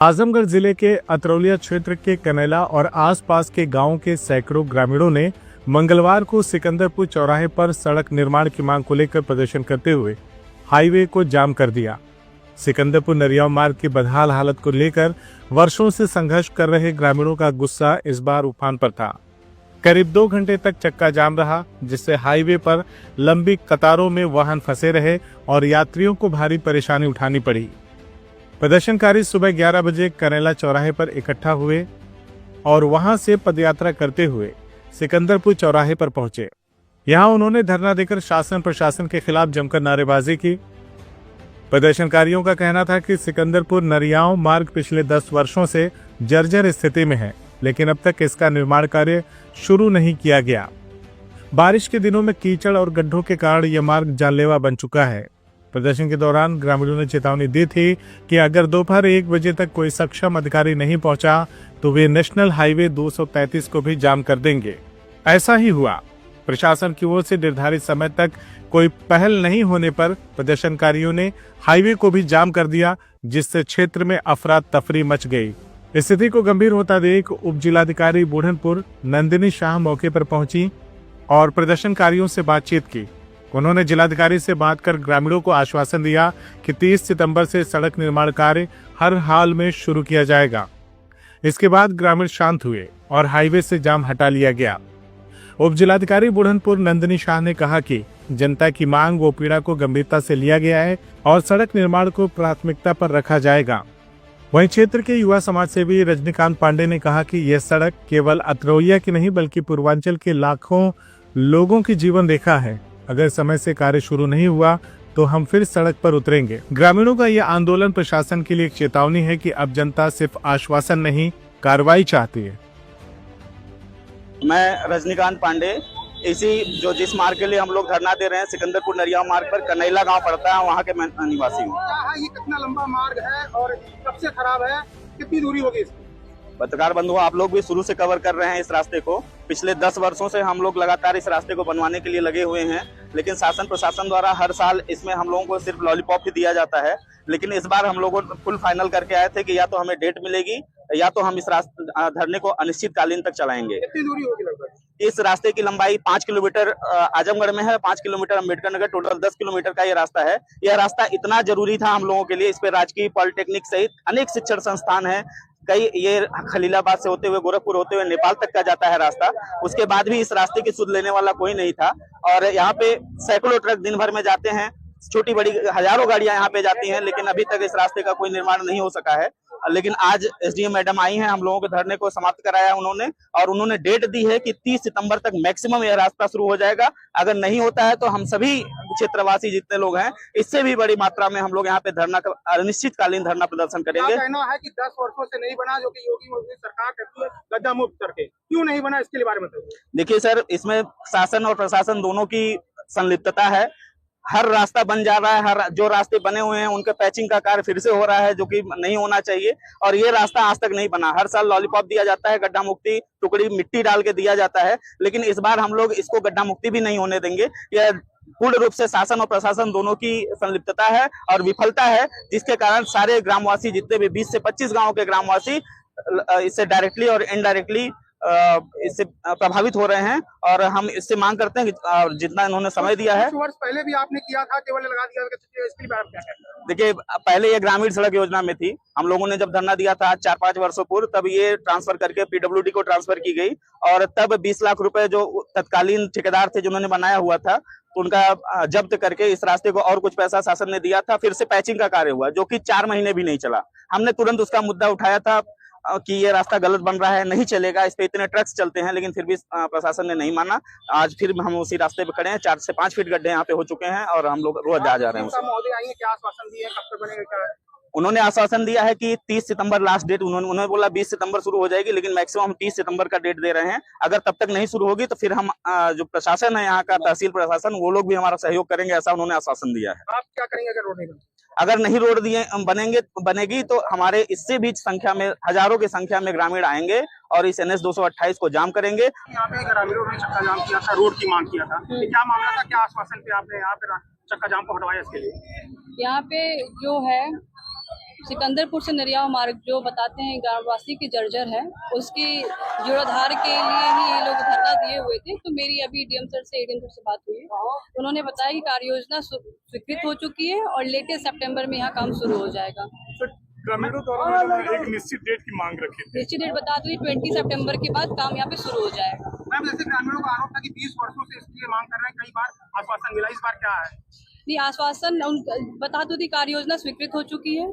आजमगढ़ जिले के अतरौलिया क्षेत्र के कनेला और आसपास के गांवों के सैकड़ों ग्रामीणों ने मंगलवार को सिकंदरपुर चौराहे पर सड़क निर्माण की मांग को लेकर प्रदर्शन करते हुए हाईवे को जाम कर दिया। सिकंदरपुर नरियाव मार्ग की बदहाल हालत को लेकर वर्षों से संघर्ष कर रहे ग्रामीणों का गुस्सा इस बार उफान पर था। करीब 2 घंटे तक चक्का जाम रहा, जिससे हाईवे पर लंबी कतारों में वाहन फंसे रहे और यात्रियों को भारी परेशानी उठानी पड़ी। प्रदर्शनकारी सुबह 11 बजे कनेला चौराहे पर इकट्ठा हुए और वहां से पदयात्रा करते हुए सिकंदरपुर चौराहे पर पहुंचे। यहां उन्होंने धरना देकर शासन प्रशासन के खिलाफ जमकर नारेबाजी की। प्रदर्शनकारियों का कहना था कि सिकंदरपुर नरियाव मार्ग पिछले 10 वर्षों से जर्जर स्थिति में है, लेकिन अब तक इसका निर्माण कार्य शुरू नहीं किया गया। बारिश के दिनों में कीचड़ और गड्ढों के कारण यह मार्ग जानलेवा बन चुका है। प्रदर्शन के दौरान ग्रामीणों ने चेतावनी दी थी कि अगर दोपहर 1 बजे तक कोई सक्षम अधिकारी नहीं पहुंचा तो वे नेशनल हाईवे 233 को भी जाम कर देंगे। ऐसा ही हुआ। प्रशासन की ओर से निर्धारित समय तक कोई पहल नहीं होने पर प्रदर्शनकारियों ने हाईवे को भी जाम कर दिया, जिससे क्षेत्र में अफरा तफरी मच गई। स्थिति को गंभीर होता देख उप जिलाधिकारी बुढ़नपुर नंदिनी शाह मौके पर पहुंची और प्रदर्शनकारियों से बातचीत की। उन्होंने जिलाधिकारी से बात कर ग्रामीणों को आश्वासन दिया कि 30 सितंबर से सड़क निर्माण कार्य हर हाल में शुरू किया जाएगा। इसके बाद ग्रामीण शांत हुए और हाईवे से जाम हटा लिया गया। उप जिलाधिकारी बुढ़नपुर नंदिनी शाह ने कहा कि जनता की मांग व पीड़ा को गंभीरता से लिया गया है और सड़क निर्माण को प्राथमिकता पर रखा जाएगा। वहीं क्षेत्र के युवा समाज सेवी रजनीकांत पांडे ने कहा कि यह सड़क केवल अतरौलिया की नहीं बल्कि पूर्वांचल के लाखों लोगों की जीवन रेखा है। अगर समय से कार्य शुरू नहीं हुआ तो हम फिर सड़क पर उतरेंगे। ग्रामीणों का यह आंदोलन प्रशासन के लिए एक चेतावनी है कि अब जनता सिर्फ आश्वासन नहीं, कार्रवाई चाहती है। मैं रजनीकांत पांडे, जिस मार्ग के लिए हम लोग धरना दे रहे हैं, सिकंदरपुर नरियाव मार्ग पर कनेला गांव पड़ता है, वहां के मैं निवासी हूँ। ये कितना लंबा मार्ग है और कब से खराब है, कितनी दूरी होगी इसकी? पत्रकार बंधुओं, आप लोग भी शुरू से कवर कर रहे हैं इस रास्ते को। पिछले 10 वर्षों से हम लोग लगातार इस रास्ते को बनवाने के लिए लगे हुए हैं, लेकिन शासन प्रशासन द्वारा हर साल इसमें हम लोगों को सिर्फ लॉलीपॉप ही दिया जाता है। लेकिन इस बार हम लोगों फुल फाइनल करके आए थे कि या तो हमें डेट मिलेगी या तो हम इस धरने को अनिश्चितकालीन तक चलाएंगे। कितनी दूरी होगी लगभग? इस रास्ते की लंबाई 5 किलोमीटर आजमगढ़ में है, 5 kilometre Ambedkar Nagar, total 10 kilometre का ये रास्ता है। यह रास्ता इतना जरूरी था हम लोगों के लिए। इस पे राजकीय पॉलिटेक्निक सहित अनेक शिक्षण संस्थान है। कई ये खलीलाबाद से होते हुए गोरखपुर होते हुए नेपाल तक का जाता है रास्ता। उसके बाद भी इस रास्ते की सुध लेने वाला कोई नहीं था और यहाँ पे सैकड़ों ट्रक दिन भर में जाते हैं, छोटी बड़ी हजारों गाड़ियां यहाँ पे जाती हैं, लेकिन अभी तक इस रास्ते का कोई निर्माण नहीं हो सका है। लेकिन आज एसडीएम मैडम आई हैं, हम लोगों के धरने को समाप्त कराया उन्होंने डेट दी है कि 30 सितंबर तक मैक्सिमम यह रास्ता शुरू हो जाएगा। अगर नहीं होता है तो हम सभी क्षेत्रवासी जितने लोग हैं, इससे भी बड़ी मात्रा में हम लोग यहाँ पे अनिश्चितकालीन धरना प्रदर्शन करेंगे। कहना है कि 10 वर्षों से नहीं बना, जो कि योगी सरकार कहती है गड्ढा मुक्त करके, क्यों नहीं बना, इसके बारे में देखिए सर, इसमें शासन और प्रशासन दोनों की संलिप्तता है। हर रास्ता बन जा रहा है, हर जो रास्ते बने हुए हैं उनका पैचिंग का कार्य फिर से हो रहा है, जो कि नहीं होना चाहिए। और ये रास्ता आज तक नहीं बना। हर साल लॉलीपॉप दिया जाता है, गड्ढा मुक्ति टुकड़ी मिट्टी डाल के दिया जाता है, लेकिन इस बार हम लोग इसको गड्ढा मुक्ति भी नहीं होने देंगे। यह पूर्ण रूप से शासन और प्रशासन दोनों की संलिप्तता है और विफलता है, जिसके कारण सारे ग्रामवासी, जितने भी 20 से 25 गाँव के ग्रामवासी इससे डायरेक्टली और इनडायरेक्टली इससे प्रभावित हो रहे हैं। और हम इससे मांग करते हैं कि जितना इन्होंने समय दिया है। 2 वर्ष पहले भी आपने किया था, केवल लगा दिया, इसके बारे में क्या कहते हैं? देखिए, पहले ये ग्रामीण सड़क योजना में थी। हम लोगों ने जब धरना दिया था 4-5 वर्षों पूर्व, तब ये ट्रांसफर करके पीडब्ल्यूडी को ट्रांसफर की गई और तब 20 लाख रुपए जो तत्कालीन ठेकेदार थे जिन्होंने बनाया हुआ था, उनका जब्त करके इस रास्ते को और कुछ पैसा शासन ने दिया था। फिर से पैचिंग का कार्य हुआ, जो कि 4 महीने भी नहीं चला। हमने तुरंत उसका मुद्दा उठाया था कि ये रास्ता गलत बन रहा है, नहीं चलेगा, इस पे इतने ट्रक्स चलते हैं, लेकिन फिर भी प्रशासन ने नहीं माना। आज फिर हम उसी रास्ते पे खड़े हैं। 4 से 5 फीट गड्ढे यहाँ पे हो चुके हैं और हम लोग रोज जा रहे हैं। महोदय आएंगे, क्या आश्वासन दिए, कब तक बनेगा, क्या? उन्होंने आश्वासन दिया है कि 30 सितंबर लास्ट डेट। उन्होंने बोला 20 सितंबर शुरू हो जाएगी, लेकिन मैक्सिमम हम 30 सितंबर का डेट दे रहे हैं। अगर तब तक नहीं शुरू होगी तो फिर हम जो प्रशासन है यहाँ का, तहसील प्रशासन, वो लोग भी हमारा सहयोग करेंगे, ऐसा उन्होंने आश्वासन दिया है। आप क्या करेंगे अगर रोड नहीं बनेगा? अगर नहीं रोड बनेगी तो हमारे इससे भी संख्या में, हजारों की संख्या में ग्रामीण आएंगे और इस NH 228 को जाम करेंगे। यहाँ पे ग्रामीणों ने चक्का जाम किया था, रोड की मांग किया था, क्या मामला था, क्या आश्वासन पे आपने यहाँ पे चक्का जाम को हटवाया? इसके लिए यहाँ पे जो है सिकंदरपुर से नरियाव मार्ग जो बताते हैं ग्रामवासी की जर्जर है, उसकी जीर्णोद्धार के लिए ही ये लोग धरना दिए हुए थे। तो मेरी अभी डीएम सर से एडीएम सर से बात हुई है, उन्होंने बताया कि कार्य योजना स्वीकृत हो चुकी है और लेटेस्ट सितंबर में यहाँ काम शुरू हो जाएगा। ग्रामीणों द्वारा एक निश्चित डेट की मांग रखी थी। निश्चित डेट बता दूं 20 सितंबर के बाद काम यहाँ पे शुरू हो जाएगा। मैम जैसे ग्रामीणों का आरोप था कि 20 वर्षों से इसकी मांग कर रहे हैं, कई बार आश्वासन मिला, इस बार क्या है? ये आश्वासन बता दूं कार्य योजना स्वीकृत हो चुकी है।